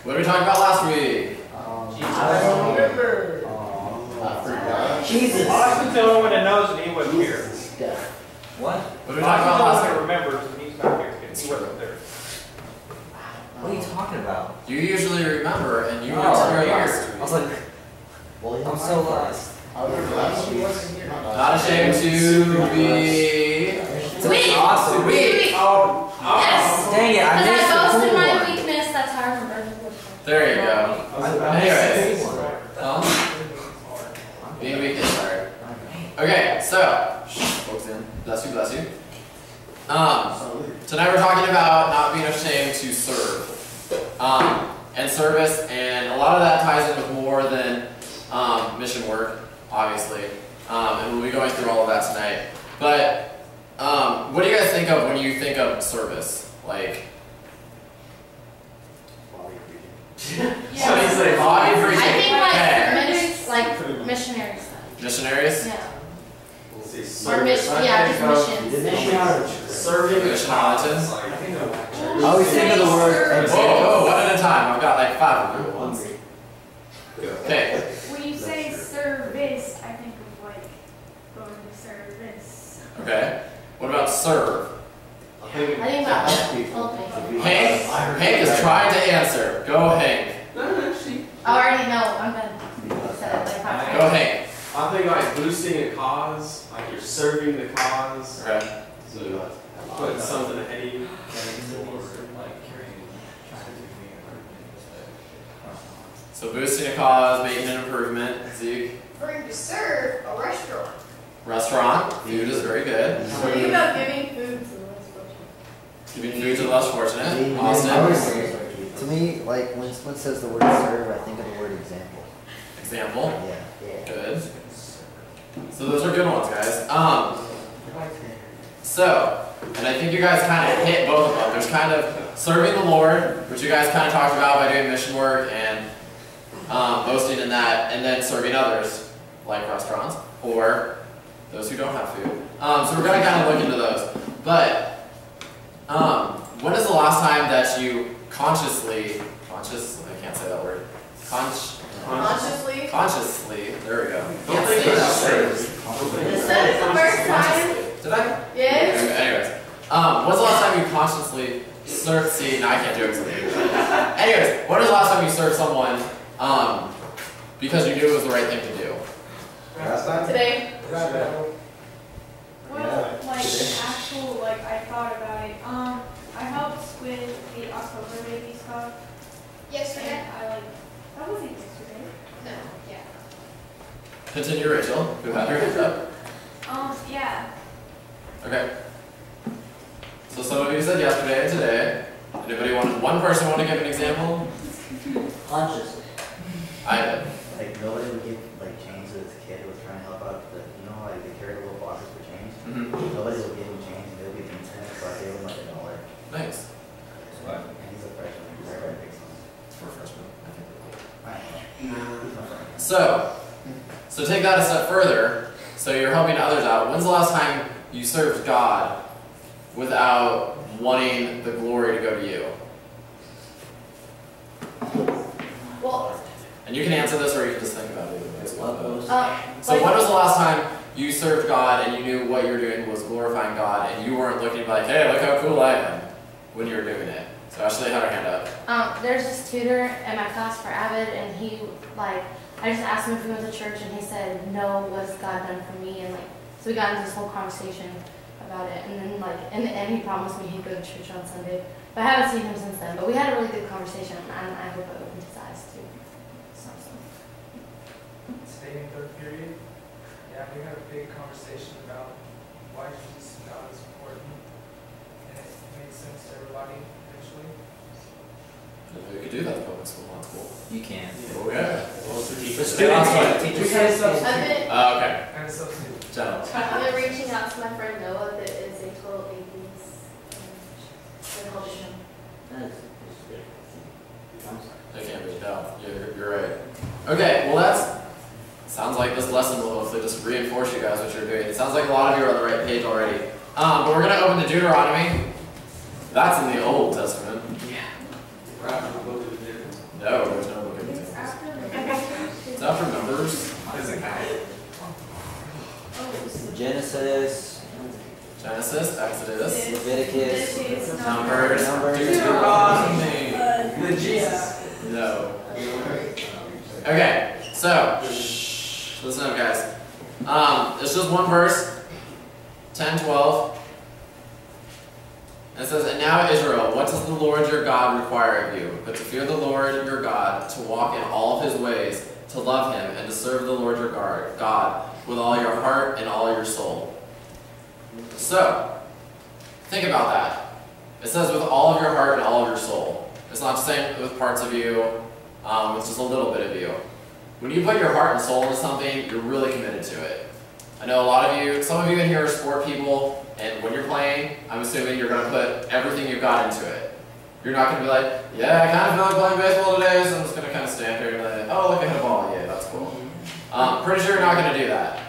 What did we talk about last week? I don't remember. I forgot. Jesus. Austin's the only one that knows that he wasn't here. What? What did we talk about last week? Remembers and he's not here. He wasn't there. What are you talking about? You usually remember, and you were here last week. I was like, I'm so lost. I remember last week. Not ashamed to be. Weak. Awesome. Weak. Yes. Dang it, I Because missed I the boast in cool my one. weakness, that's how I remember. There you go. Anyways. Well, Being weak is hard. Okay, so. Focus in. Bless you, bless you. Tonight we're talking about not being ashamed to serve. And service, and a lot of that ties in with more than mission work, obviously. And we'll be going through all of that tonight. But what do you guys think of when you think of service? Like, somebody say body preaching. I think like missionaries. Missionaries? Yeah. Or missions. Serving Mission mountains. I always think of the word Whoa, one at a time. I've got like 5 of them at once. Okay. When you say service, I think of like going to service. Okay. What about serve? I think about helping. Hank is trying to answer. Go, Hank. I already know. I'm gonna say it like 5 times. Go, Hank. I think like boosting a cause, like you're serving the cause. Okay. So putting something ahead of you. So boosting a cause, making an improvement. Zeke. Going to serve a restaurant. Restaurant. Food is very good. Think about giving food to the less fortunate. Giving food to the less fortunate. Austin. To me, like when someone says the word serve, I think of the word example. Example. Yeah. Good. So those are good ones, guys. So, and I think you guys kind of hit both of them. There's kind of serving the Lord, which you guys kind of talked about by doing mission work and boasting in that, and then serving others, like restaurants, or those who don't have food. So we're going to kind of look into those. But when is the last time that you consciously, I can't say that word, Consciously. consciously, there we go. Don't think of that word. Is that the first time? Did I? Yes. Anyways, when's the last time you consciously served? See, now I can't do it. Anyways, when was the last time you served someone because you knew it was the right thing to do? Last time? Today. Yeah. Like actual, like I thought about it. I helped with the October baby stuff. Yesterday? And I like, that wasn't yesterday. No. Yeah. Continue, Rachel, who had her hand up. Yeah. Okay. So some of you said yesterday and today. Anybody one person want to give an example? Consciously. I did. Like nobody would give like change to this kid who was trying to help out. You know how like they carry the little boxes for change? Mm-hmm. Nobody would give him change and they'll be content, so I gave him like $1. Nice. And he's a freshman. He's a very big son. It's for a freshman, I think. I know. He's my friend. So take that a step further. So you're helping others out. When's the last time you served God without wanting the glory to go to you? Well, And you can answer this or you can just think about it. So like, when was the last time you served God and you knew what you were doing was glorifying God and you weren't looking like, hey, look how cool I am when you were doing it? So Ashley had her hand up. there's this tutor in my class for Avid, and he, like, I just asked him if he went to church, and he said, no, what's God done for me? And, like, so we got into this whole conversation about it, and then, like, in the end, he promised me he'd go to church on Sunday. But I haven't seen him since then, but we had a really good conversation, and I hope it opened his eyes, too. So. Today in third period, yeah, we had a big conversation about why Jesus and God is important, and it made sense to everybody eventually. We could do that in public school, that's cool. You can. Oh yeah. The students, teachers I've can. been, Okay. and a substitute. General. I've been reaching out to my friend Noah that is a total atheist and helping him. They can't be, no. You're right. Okay, well that's, sounds like this lesson will hopefully just reinforce you guys what you're doing. It sounds like a lot of you are on the right page already. But we're going to open to Deuteronomy. That's in the Old Testament. No, there's no book of It's examples. after the. It's after Numbers. Doesn't count. Genesis, Genesis, Exodus, Leviticus, Numbers, Numbers. Deuteronomy. The Jesus. No. Okay, so listen up, guys. It's just one verse, 10:12. It says, "And now, Israel, what does the Lord your God require of you? But to fear the Lord your God, to walk in all of his ways, to love him, and to serve the Lord your God with all your heart and all your soul." So, think about that. It says with all of your heart and all of your soul. It's not just saying with parts of you, it's just a little bit of you. When you put your heart and soul into something, you're really committed to it. I know a lot of you, some of you in here are sport people, and when you're playing, I'm assuming you're going to put everything you've got into it. You're not going to be like, yeah, I kind of feel like playing baseball today, so I'm just going to kind of stand here and be like, oh, look, I hit a ball. Yeah, that's cool. Pretty sure you're not going to do that.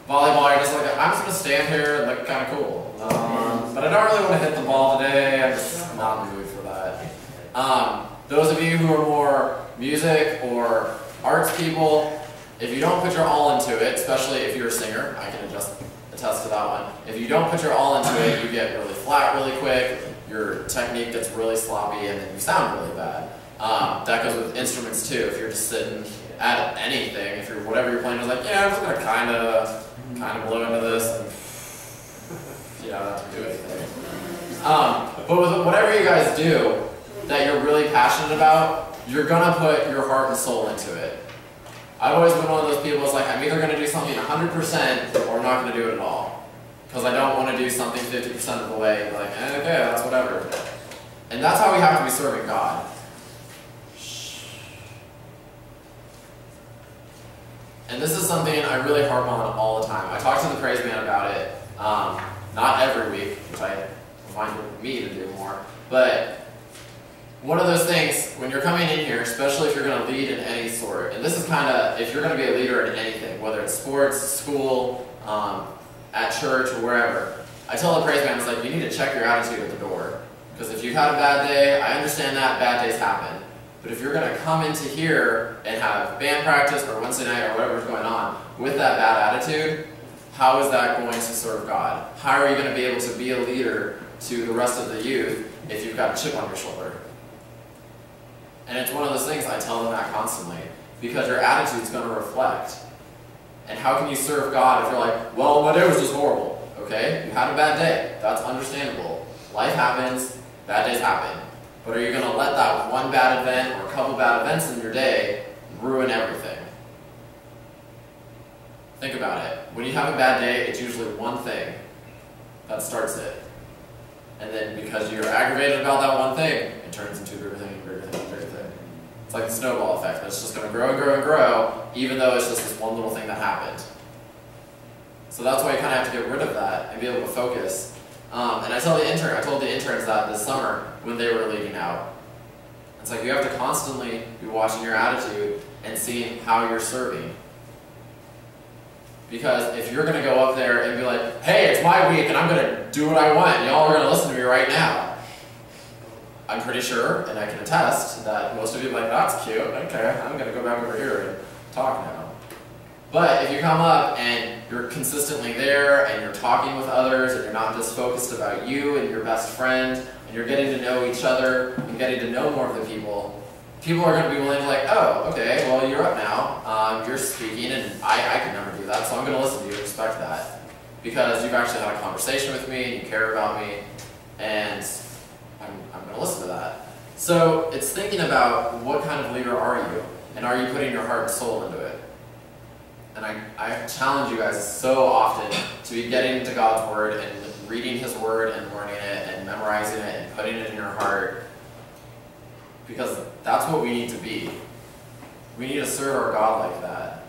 Volleyball, you're just like, I'm just going to stand here and look kind of cool. But I don't really want to hit the ball today. I'm just not in the mood for that. Those of you who are more music or arts people, if you don't put your all into it, especially if you're a singer, I can attest to that one. If you don't put your all into it, you get really flat really quick, your technique gets really sloppy, and then you sound really bad. That goes with instruments too. If you're just sitting at anything, if you're whatever you're playing, is like, yeah, I'm just gonna kind of blow into this, and you don't have to do anything. But with whatever you guys do that you're really passionate about, you're gonna put your heart and soul into it. I've always been one of those people that's like, I'm either going to do something 100% or I'm not going to do it at all. Because I don't want to do something 50% of the way and be like, okay, that's whatever. And that's how we have to be serving God. And this is something I really harp on all the time. I talk to the praise band about it, not every week, which I find me to do more, but one of those things, when you're coming in here, especially if you're going to lead in any sort, and this is kind of, if you're going to be a leader in anything, whether it's sports, school, at church, or wherever, I tell the praise band, it's like, you need to check your attitude at the door. Because if you've had a bad day, I understand that, bad days happen. But if you're going to come into here and have band practice or Wednesday night or whatever's going on with that bad attitude, how is that going to serve God? How are you going to be able to be a leader to the rest of the youth if you've got a chip on your shoulder? And it's one of those things I tell them that constantly, because your attitude is going to reflect. And how can you serve God if you're like, well, my day was just horrible. Okay, you had a bad day. That's understandable. Life happens, bad days happen. But are you going to let that one bad event or a couple bad events in your day ruin everything? Think about it. When you have a bad day, it's usually one thing that starts it. And then because you're aggravated about that one thing, it turns into a bigger thing, bigger thing, bigger thing. It's like the snowball effect. It's just going to grow and grow and grow, even though it's just this one little thing that happened. So that's why you kind of have to get rid of that and be able to focus. And I told the interns that this summer when they were leaving out. It's like you have to constantly be watching your attitude and seeing how you're serving. Because if you're going to go up there and be like, hey, it's my week and I'm going to do what I want, and y'all are going to listen to me right now, I'm pretty sure, and I can attest, that most of you are like, that's cute, okay, I'm going to go back over here and talk now. But if you come up and you're consistently there and you're talking with others and you're not just focused about you and your best friend and you're getting to know each other and getting to know more of the people, people are going to be willing to like, oh, okay, well, you're up now, you're speaking, and I can never do that, so I'm going to listen to you and respect that. Because you've actually had a conversation with me, and you care about me, and I'm going to listen to that. So it's thinking about what kind of leader are you, and are you putting your heart and soul into it? And I challenge you guys so often to be getting into God's Word and reading His Word and learning it and memorizing it and putting it in your heart, because that's what we need to be. We need to serve our God like that.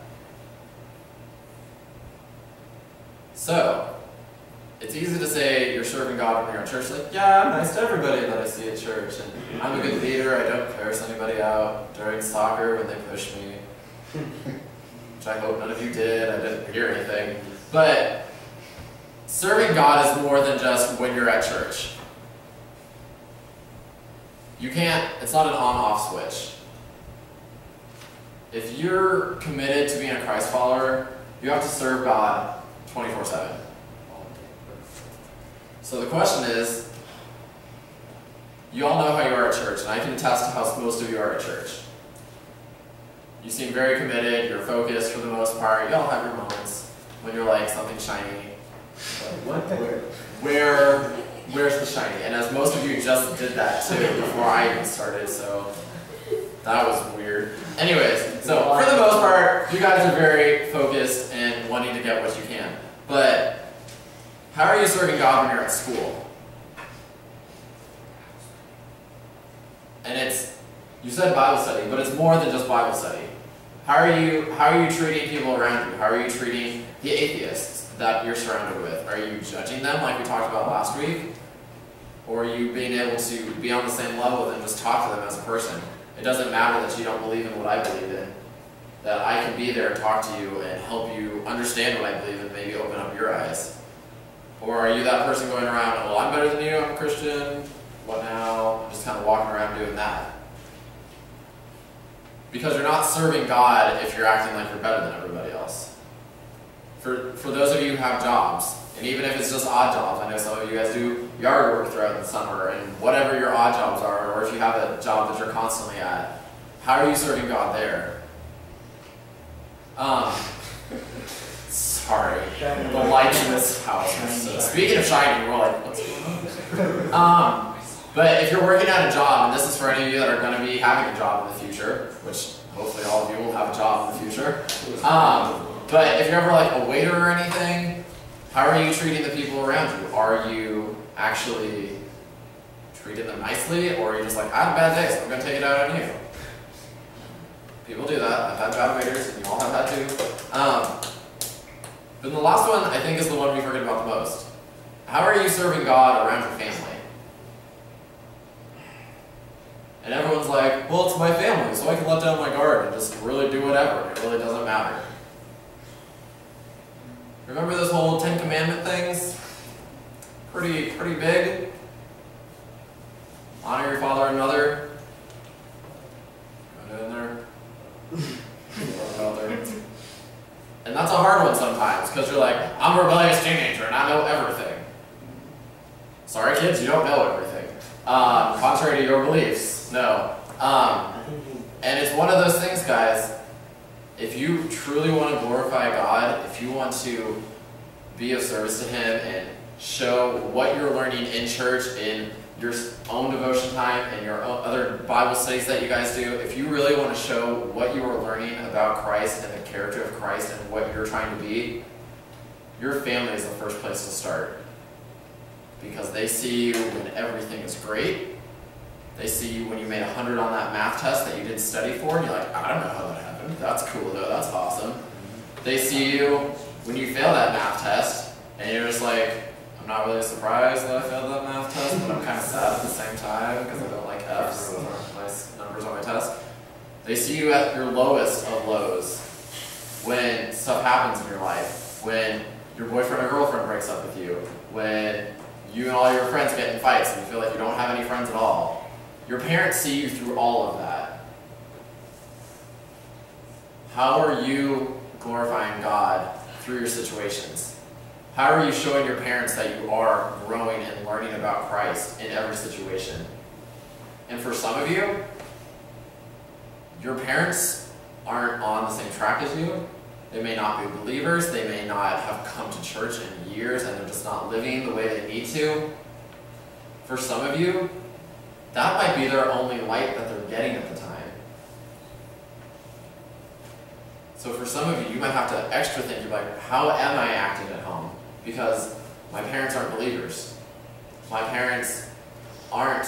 So, it's easy to say you're serving God when you're at church, like, yeah, I'm nice to everybody that I see at church, and I'm a good leader, I don't curse anybody out during soccer when they push me, which I hope none of you did, I didn't hear anything. But serving God is more than just when you're at church. You can't, it's not an on-off switch. if you're committed to being a Christ follower, you have to serve God 24/7. So the question is, you all know how you are at church, and I can attest to how most of you are at church. You seem very committed, you're focused for the most part, you all have your moments when you're like something shiny. Where's the shiny? And as most of you just did that too before I even started, so that was weird. Anyways, so for the most part, you guys are very focused and wanting to get what you can. But how are you serving God when you're at school? And you said Bible study, but it's more than just Bible study. How are you treating people around you? How are you treating the atheists that you're surrounded with? Are you judging them like we talked about last week? Or are you being able to be on the same level and just talk to them as a person? It doesn't matter that you don't believe in what I believe in. That I can be there and talk to you and help you understand what I believe in, maybe open up your eyes. Or are you that person going around, well, I'm better than you, I'm a Christian, what now? Just kind of walking around doing that. Because you're not serving God if you're acting like you're better than everybody else. For those of you who have jobs, and even if it's just odd jobs, I know some of you guys do yard work throughout the summer, and whatever your odd jobs are, or if you have a job that you're constantly at, how are you serving God there? Sorry, the lights in this house are so... Speaking of shining, we're like, what's going on? But if you're working at a job, and this is for any of you that are going to be having a job in the future, which hopefully all of you will have a job in the future, but if you're ever like a waiter or anything, how are you treating the people around you? Are you actually treating them nicely, or are you just like, I had a bad day, so I'm going to take it out on you? People do that. I've had bad waiters, and you all have had too. But the last one, I think, is the one we forget about the most. How are you serving God around your family? And everyone's like, well, it's my family, so I can let down my guard and just really do whatever. It really doesn't matter. Remember this whole 10 Commandment things? Pretty big. Honor your father and mother. Go in there. And that's a hard one sometimes, because you're like, I'm a rebellious teenager and I know everything. Sorry kids, you don't know everything. Contrary to your beliefs, no. And it's one of those things, guys, if you truly want to glorify God, if you want to be of service to Him and show what you're learning in church, in your own devotion time, and your other Bible studies that you guys do, if you really want to show what you are learning about Christ and the character of Christ and what you're trying to be, your family is the first place to start. Because they see you when everything is great. They see you when you made 100 on that math test that you didn't study for, and you're like, I don't know how that happened. That's cool though, that's awesome. They see you when you fail that math test, and you're just like, I'm not really surprised that I failed that math test, but I'm kind of sad at the same time because I don't like F's. Those aren't nice numbers on my test. They see you at your lowest of lows when stuff happens in your life, when your boyfriend or girlfriend breaks up with you, when you and all your friends get in fights and you feel like you don't have any friends at all. Your parents see you through all of that. How are you glorifying God through your situations? How are you showing your parents that you are growing and learning about Christ in every situation? And for some of you, your parents aren't on the same track as you. They may not be believers, they may not have come to church in years, and they're just not living the way they need to. For some of you, that might be their only light that they're getting at the time. So for some of you, you might have to extra think, you're like, how am I acting at home? Because my parents aren't believers. My parents aren't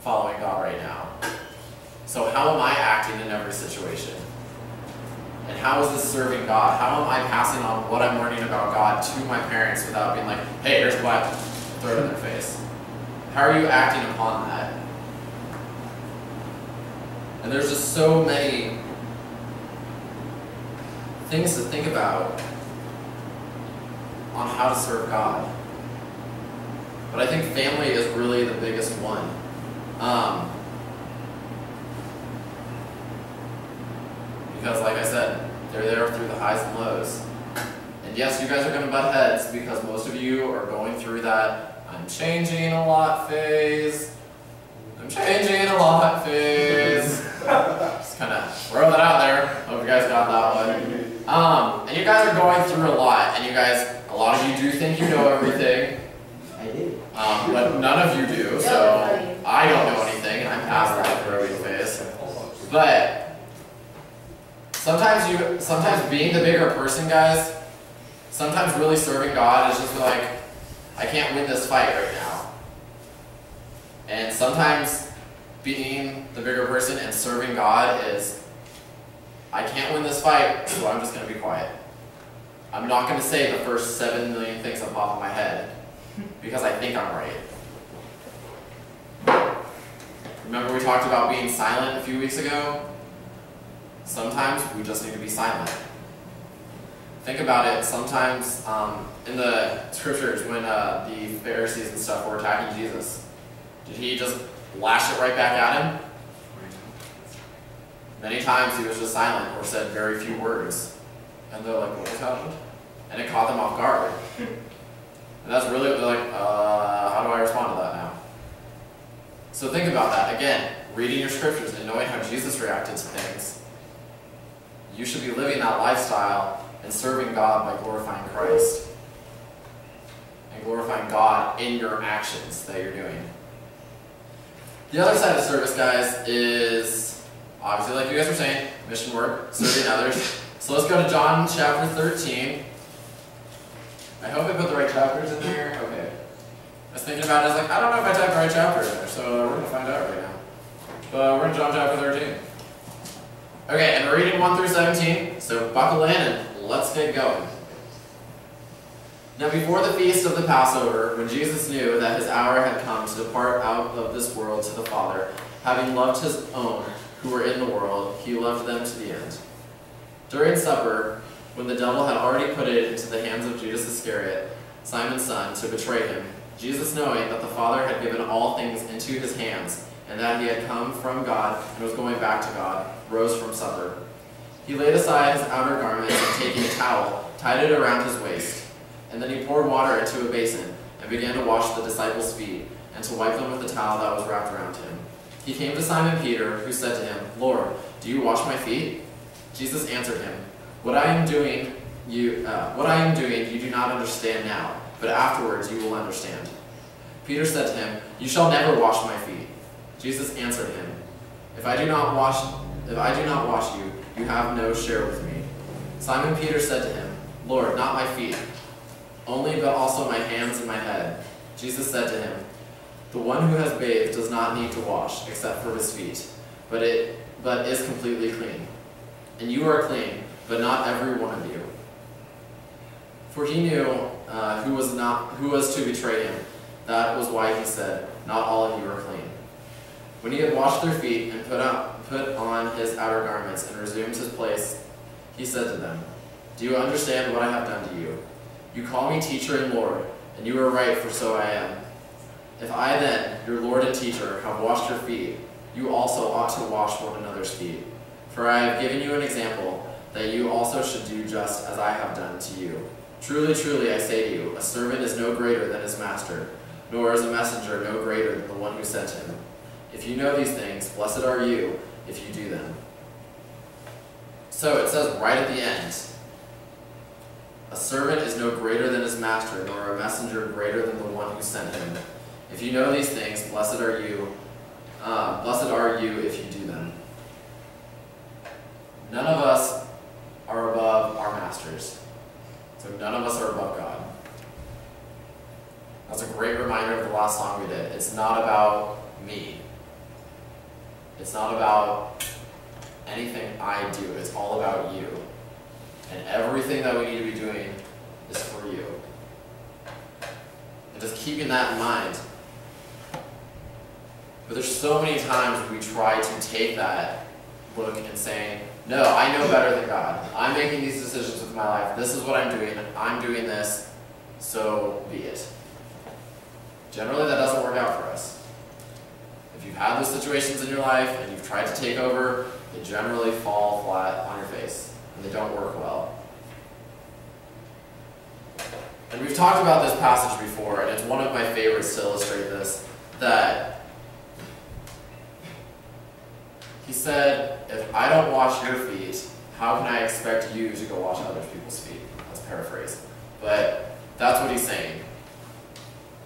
following God right now. So how am I acting in every situation? And how is this serving God? How am I passing on what I'm learning about God to my parents without being like, hey, here's the Bible, throw it in their face? How are you acting upon that? And there's just so many things to think about on how to serve God. But I think family is really the biggest one. Because like I said, they're there through the highs and lows. And yes, you guys are going to butt heads because most of you are going through that I'm changing a lot phase. I'm changing a lot phase. Just kind of throw that out there. Hope you guys got that one. And you guys are going through a lot. And you guys, a lot of you do think you know everything. I did. But none of you do. So I don't know anything. And I'm past that growing phase. But sometimes being the bigger person, guys, sometimes really serving God is just like, I can't win this fight right now. And sometimes being the bigger person and serving God is, I can't win this fight, so I'm just going to be quiet. I'm not going to say the first 7 million things that pop in my head because I think I'm right. Remember we talked about being silent a few weeks ago? Sometimes we just need to be silent. Think about it, sometimes in the scriptures when the Pharisees and stuff were attacking Jesus, did he just lash it right back at him? Many times he was just silent or said very few words. And they're like, what was happening? And it caught them off guard. And that's really, they're like, how do I respond to that now? So think about that. Again, reading your scriptures and knowing how Jesus reacted to things. You should be living that lifestyle and serving God by glorifying Christ. And glorifying God in your actions that you're doing. The other side of service, guys, is obviously, like you guys were saying, mission work, serving others. So let's go to John chapter 13. I hope I put the right chapters in there. Okay. I was thinking about it, I was like, I don't know if I typed the right chapter in there, so we're going to find out right now. But we're in John chapter 13. Okay, and we're reading 1 through 17, so buckle in and let's get going. Now before the feast of the Passover, when Jesus knew that his hour had come to depart out of this world to the Father, having loved his own who were in the world, he loved them to the end. During supper, when the devil had already put it into the hands of Judas Iscariot, Simon's son, to betray him, Jesus, knowing that the Father had given all things into his hands, and that he had come from God and was going back to God, rose from supper. He laid aside his outer garments and taking a towel, tied it around his waist. And then he poured water into a basin and began to wash the disciples' feet and to wipe them with the towel that was wrapped around him. He came to Simon Peter, who said to him, Lord, do you wash my feet? Jesus answered him, What I am doing you do not understand now, but afterwards you will understand. Peter said to him, You shall never wash my feet. Jesus answered him, If I do not wash you, you have no share with me. Simon Peter said to him, Lord, not my feet, only but also my hands and my head. Jesus said to him, The one who has bathed does not need to wash, except for his feet, but is completely clean. And you are clean, but not every one of you. For he knew who was to betray him. That was why he said, Not all of you are clean. When he had washed their feet and put on his outer garments and resumed his place, he said to them, Do you understand what I have done to you? You call me teacher and Lord, and you are right, for so I am. If I then, your Lord and teacher, have washed your feet, you also ought to wash one another's feet. For I have given you an example, that you also should do just as I have done to you. Truly, truly, I say to you, a servant is no greater than his master, nor is a messenger no greater than the one who sent him. If you know these things, blessed are you if you do them. So it says right at the end, a servant is no greater than his master, nor a messenger greater than the one who sent him. If you know these things, blessed are you if you do them. None of us are above our masters. So none of us are above God. That's a great reminder of the last song we did. It's not about me. It's not about anything I do. It's all about you. And everything that we need to be doing is for you. And just keeping that in mind. But there's so many times we try to take that look and saying, no, I know better than God. I'm making these decisions with my life. This is what I'm doing. I'm doing this, so be it. Generally, that doesn't work out for us. If if you've had those situations in your life and you've tried to take over, they generally fall flat on your face and they don't work well. And we've talked about this passage before, and it's one of my favorites to illustrate this, that he said, if I don't wash your feet, how can I expect you to go wash other people's feet? That's paraphrased. But that's what he's saying.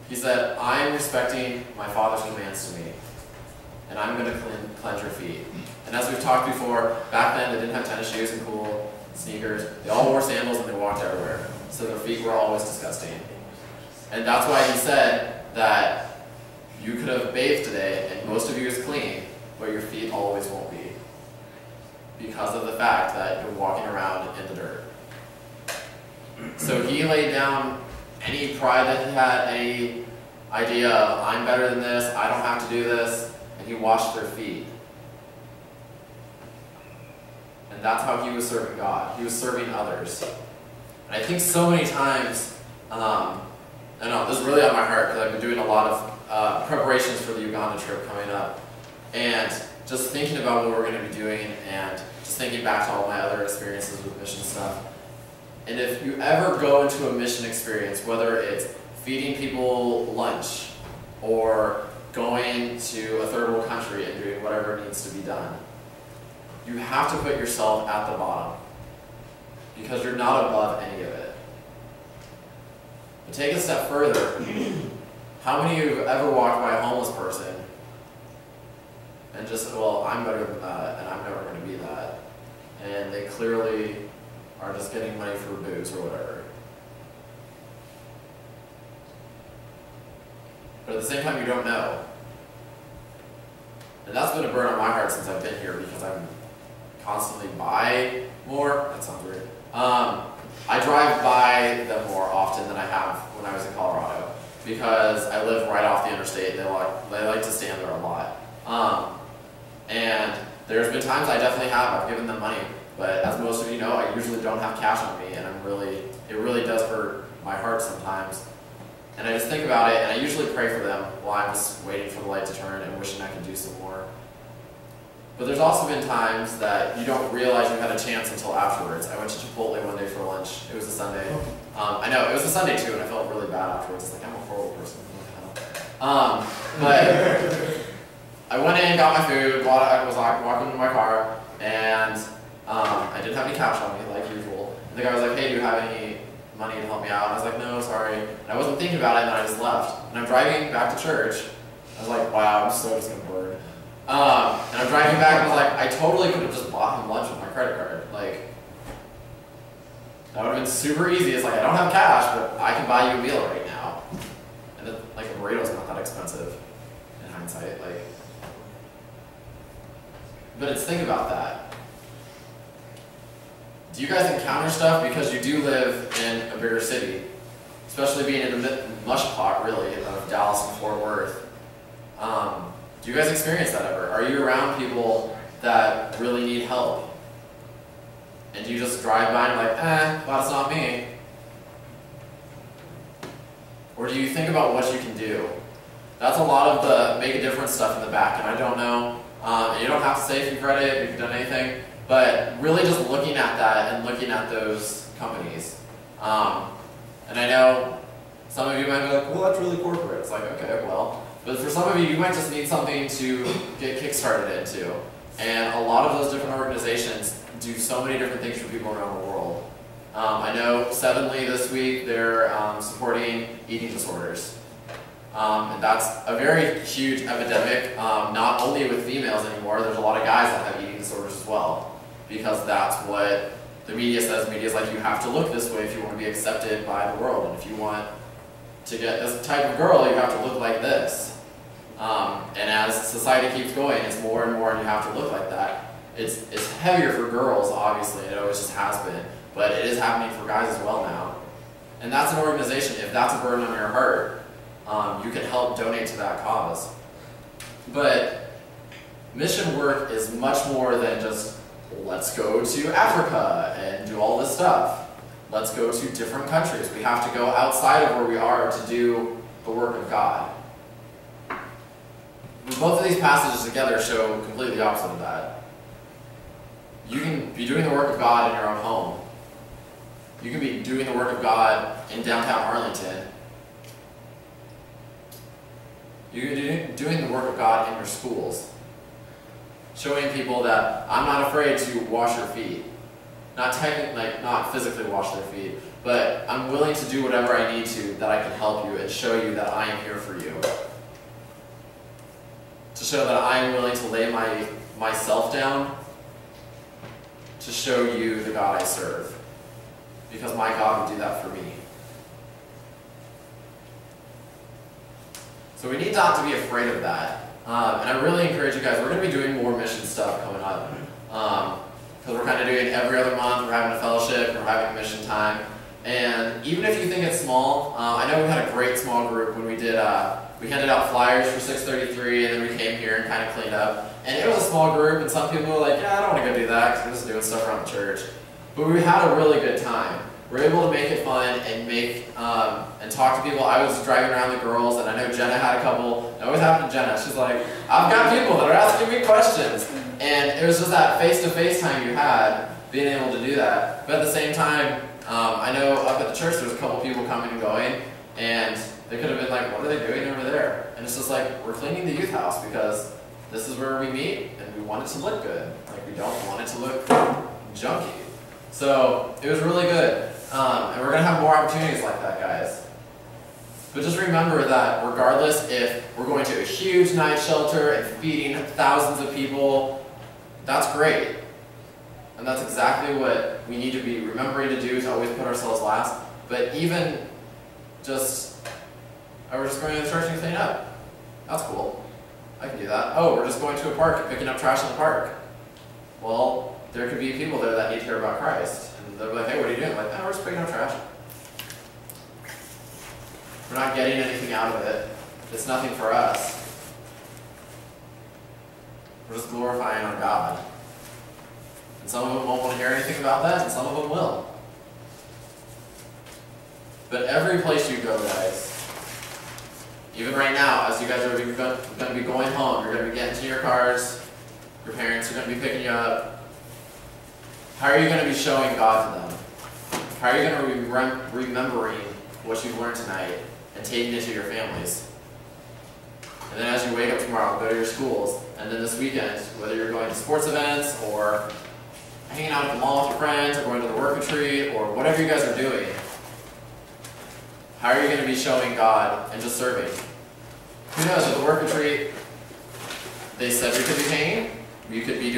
He said, I'm respecting my Father's commands to me, and I'm going to cleanse your feet. And as we've talked before, back then they didn't have tennis shoes and cool sneakers. They all wore sandals and they walked everywhere. So their feet were always disgusting. And that's why he said that you could have bathed today and most of you is clean, but your feet always won't be. Because of the fact that you're walking around in the dirt. So he laid down any pride that he had, any idea of, I'm better than this, I don't have to do this, and he washed their feet. And that's how he was serving God. He was serving others. And I think so many times, I know this is really on my heart because I've been doing a lot of preparations for the Uganda trip coming up. And just thinking about what we're going to be doing and just thinking back to all my other experiences with mission stuff. And if you ever go into a mission experience, whether it's feeding people lunch or going to a third world country and doing whatever needs to be done, you have to put yourself at the bottom because you're not above any of it. But take a step further. How many of you have ever walked by a homeless person and just said, well, I'm better than that, and I'm never going to be that. And they clearly are just getting money for booze or whatever. But at the same time, you don't know. And that's been a burn on my heart since I've been here because I'm constantly by more. That sounds weird. I drive by them more often than I have when I was in Colorado because I live right off the interstate. They like to stand there a lot. And there's been times I definitely have. I've given them money, but as most of you know, I usually don't have cash on me, and it really does hurt my heart sometimes. And I just think about it, and I usually pray for them while I'm just waiting for the light to turn and wishing I could do some more. But there's also been times that you don't realize you had a chance until afterwards. I went to Chipotle one day for lunch. It was a Sunday. I know, it was a Sunday too, and I felt really bad afterwards. It's like, I'm a horrible person. But I went in, got my food, I was walking to my car, and I didn't have any cash on me, like usual. And the guy was like, hey, do you have any money to help me out? And I was like, no, sorry. And I wasn't thinking about it, and then I just left. And I'm driving back to church. I was like, wow, I'm so just gonna bored. And I'm driving back, and I was like, I totally could have just bought him lunch with my credit card. Like, that would have been super easy. It's like, I don't have cash, but I can buy you a meal right now. And like, a burrito's not that expensive in hindsight. Like, but it's, think about that. Do you guys encounter stuff because you do live in a bigger city, especially being in the mush pot, really, of Dallas and Fort Worth? Do you guys experience that ever? Are you around people that really need help? And do you just drive by and like, well, it's not me? Or do you think about what you can do? That's a lot of the make a difference stuff in the back, and I don't know. And you don't have to say if you've read it, if you've done anything, but really just looking at that and looking at those companies. And I know some of you might be like, well, that's really corporate. It's like, okay, well. But for some of you, you might just need something to get kick-started into. And a lot of those different organizations do so many different things for people around the world. I know Sevenly this week, they're supporting eating disorders. And that's a very huge epidemic, not only with females anymore. There's a lot of guys that have eating disorders as well, because that's what the media says. Media's like, you have to look this way if you want to be accepted by the world, and if you want to get this type of girl, you have to look like this. And as society keeps going, it's more and more, and you have to look like that. It's heavier for girls, obviously. It always just has been, but it is happening for guys as well now. And that's an organization. If that's a burden on your heart, you can help donate to that cause. But mission work is much more than just, let's go to Africa and do all this stuff. Let's go to different countries. We have to go outside of where we are to do the work of God. both of these passages together show completely opposite of that. You can be doing the work of God in your own home. You can be doing the work of God in downtown Arlington. You can be doing the work of God in your schools. Showing people that I'm not afraid to wash your feet. Not technically, like, not physically wash their feet, but I'm willing to do whatever I need to that I can help you and show you that I am here for you. To show that I am willing to lay myself down to show you the God I serve. Because my God would do that for me. So we need not to be afraid of that. And I really encourage you guys, we're going to be doing more mission stuff coming up. Because we're kind of doing every other month, we're having a fellowship, we're having a mission time. And even if you think it's small, I know we had a great small group when we did, we handed out flyers for 633 and then we came here and kind of cleaned up. And it was a small group and some people were like, yeah, I don't want to go do that because we're just doing stuff around the church. But we had a really good time. We were able to make it fun and and talk to people. I was driving around the girls, and I know Jenna had a couple. It always happened to Jenna. She's like, I've got people that are asking me questions. And it was just that face-to-face time you had, being able to do that. But at the same time, I know up at the church there was a couple people coming and going, and they could have been like, what are they doing over there? And it's just like, we're cleaning the youth house because this is where we meet, and we want it to look good. Like, we don't want it to look junky. So it was really good. And we're going to have more opportunities like that, guys. But just remember that regardless if we're going to a huge night shelter and feeding thousands of people, that's great. And that's exactly what we need to be remembering to do, to always put ourselves last. But even just, oh, we're just going to the church and clean up. That's cool. I can do that. Oh, we're just going to a park and picking up trash in the park. Well, there could be people there that need to hear about Christ. And they're like, hey, what are you doing? I'm like, no, we're just picking up trash. We're not getting anything out of it. It's nothing for us. We're just glorifying our God. And some of them won't want to hear anything about that, and some of them will. But every place you go, guys, even right now, as you guys are going to be going home, you're going to be getting to your cars, your parents are going to be picking you up. How are you going to be showing God to them? How are you going to be remembering what you've learned tonight and taking it to your families? And then as you wake up tomorrow, go to your schools, and then this weekend, whether you're going to sports events or hanging out at the mall with your friends or going to the work retreat or whatever you guys are doing, how are you going to be showing God and just serving? Who knows, at the work retreat, they said we could be painting, we could be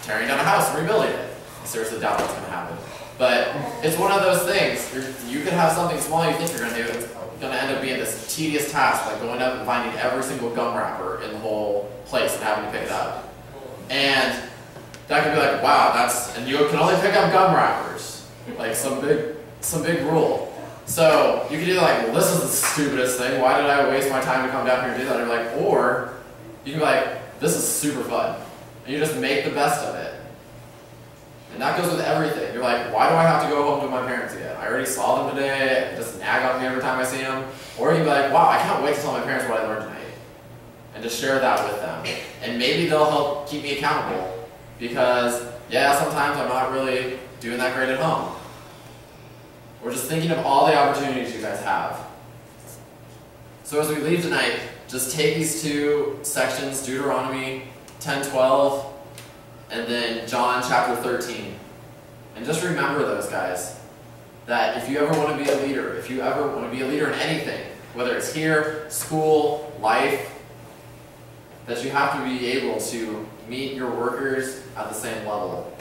tearing down a house and rebuilding it. I seriously doubt that's going to happen. But it's one of those things. You could have something small you think you're going to do. It's going to end up being this tedious task, like going up and finding every single gum wrapper in the whole place and having to pick it up. And that could be like, wow, and you can only pick up gum wrappers. Like some big rule. So you could do like, well, this is the stupidest thing. Why did I waste my time to come down here and do that? Or you can be like, this is super fun. And you just make the best of it. And that goes with everything. You're like, why do I have to go home to my parents again? I already saw them today. They just nag on me every time I see them. Or you can be like, wow, I can't wait to tell my parents what I learned tonight. And to share that with them. And maybe they'll help keep me accountable. Because, yeah, sometimes I'm not really doing that great at home. We're just thinking of all the opportunities you guys have. So as we leave tonight, just take these two sections, Deuteronomy 10:12, and then John chapter 13. And just remember those, guys. That if you ever want to be a leader, if you ever want to be a leader in anything, whether it's here, school, life, that you have to be able to meet your workers at the same level.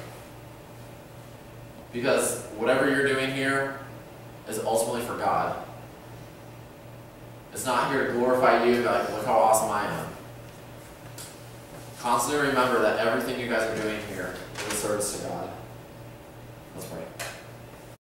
Because whatever you're doing here is ultimately for God. It's not here to glorify you, like, look how awesome I am. Constantly remember that everything you guys are doing here is a service to God. Let's pray.